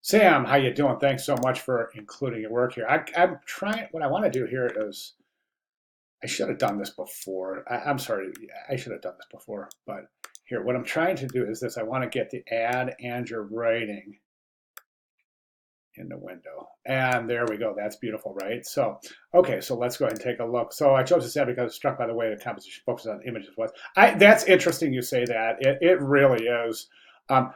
Sam, how you doing? Thanks so much for including your work here. I'm trying. What I want to do here is, I should have done this before. I'm sorry, I should have done this before. But here, what I'm trying to do is this. I want to get the add and your writing in the window. And there we go. That's beautiful, right? So, okay, so let's go ahead and take a look. So I chose this ad because I was struck by the way the composition focuses on images was. That's interesting you say that. It really is.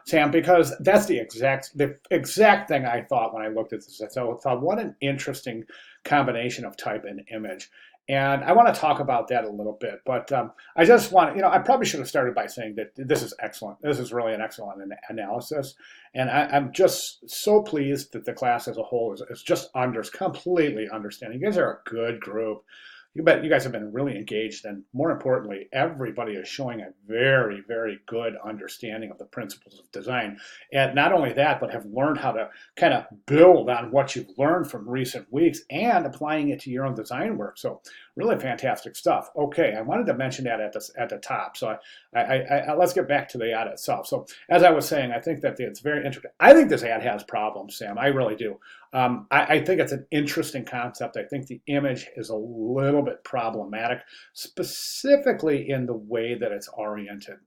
Sam, because that's the exact thing I thought when I looked at this. So I thought, what an interesting combination of type and image. And I want to talk about that a little bit, but I just want, I probably should have started by saying that this is excellent. This is really an excellent analysis. And I'm just so pleased that the class as a whole is just completely understanding. You guys are a good group. You guys have been really engaged, and more importantly, everybody is showing a very, very good understanding of the principles of design. And not only that, but have learned how to kind of build on what you've learned from recent weeks and applying it to your own design work. So really fantastic stuff. Okay, I wanted to mention that at the top. So let's get back to the ad itself. So as I was saying, I think that it's very interesting. I think this ad has problems, Sam. I really do. I think it's an interesting concept. I think the image is a little bit problematic, specifically in the way that it's oriented.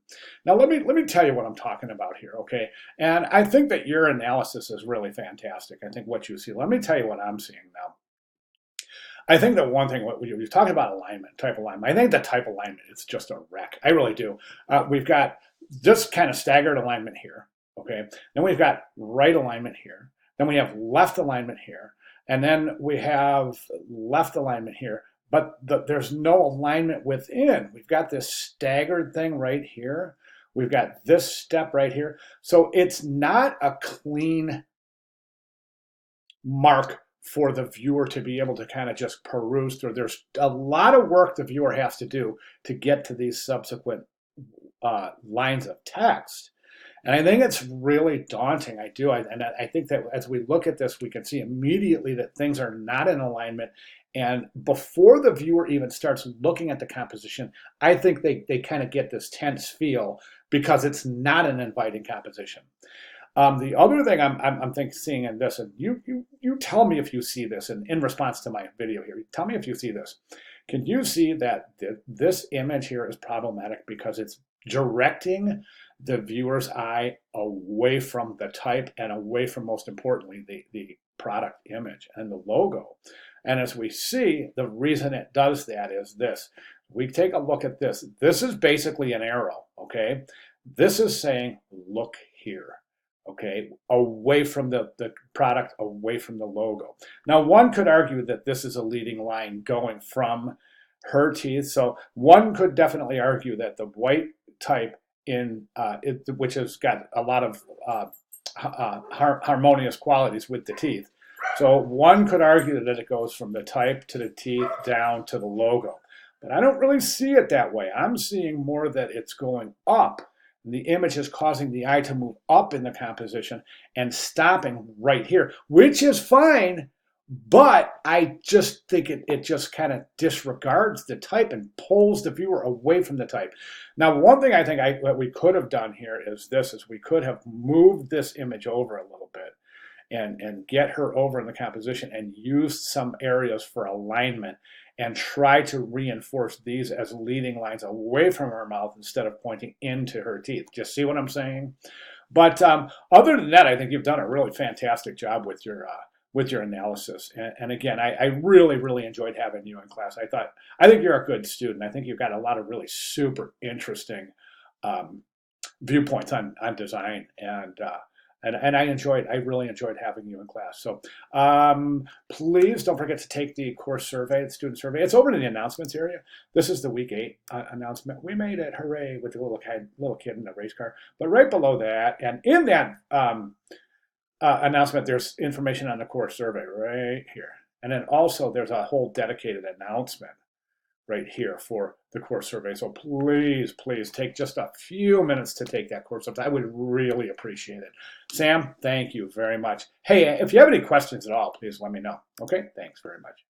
Now, let me tell you what I'm talking about here, okay? And I think that your analysis is really fantastic. I think what you see. Let me tell you what I'm seeing now. I think that one thing, what we talked about alignment, type alignment. I think the type alignment is just a wreck. I really do. We've got this kind of staggered alignment here, okay? Then we've got right alignment here. Then we have left alignment here. And then we have left alignment here. But there's no alignment within. We've got this staggered thing right here. We've got this step right here. So it's not a clean mark for the viewer to be able to kind of just peruse through. There's a lot of work the viewer has to do to get to these subsequent lines of text. And I think it's really daunting. I do. And I think that as we look at this, we can see immediately that things are not in alignment. And before the viewer even starts looking at the composition, I think they kind of get this tense feel because it's not an inviting composition. The other thing I'm seeing in this, and you tell me if you see this in response to my video here, tell me if you see this. Can you see that this image here is problematic because it's directing the viewer's eye away from the type and away from, most importantly, the product image and the logo. And as we see, the reason it does that is this. We take a look at this. This is basically an arrow, okay? This is saying, look here, okay? Away from the product, away from the logo. Now, one could argue that this is a leading line going from her teeth. So one could definitely argue that the white type which has got a lot of harmonious qualities with the teeth. So one could argue that it goes from the type to the teeth down to the logo. But I don't really see it that way. I'm seeing more that it's going up. The image is causing the eye to move up in the composition and stopping right here, which is fine. But I just think it just kind of disregards the type and pulls the viewer away from the type. Now, one thing I think what we could have done here is we could have moved this image over a little bit and get her over in the composition and use some areas for alignment and try to reinforce these as leading lines away from her mouth instead of pointing into her teeth. Just see what I'm saying? But other than that, I think you've done a really fantastic job with your analysis. And again, I really, really enjoyed having you in class. I think you're a good student. I think you've got a lot of really super interesting viewpoints on design. And I really enjoyed having you in class. So please don't forget to take the course survey, the student survey. It's over in the announcements area. This is the week 8 announcement. We made it, hooray, with the little kid in the race car. But right below that, and in that announcement, there's information on the course survey right here. And then also there's a whole dedicated announcement right here for the course survey. So please, please take just a few minutes to take that course. I would really appreciate it. Sam, thank you very much. Hey, if you have any questions at all, please let me know. Okay, thanks very much.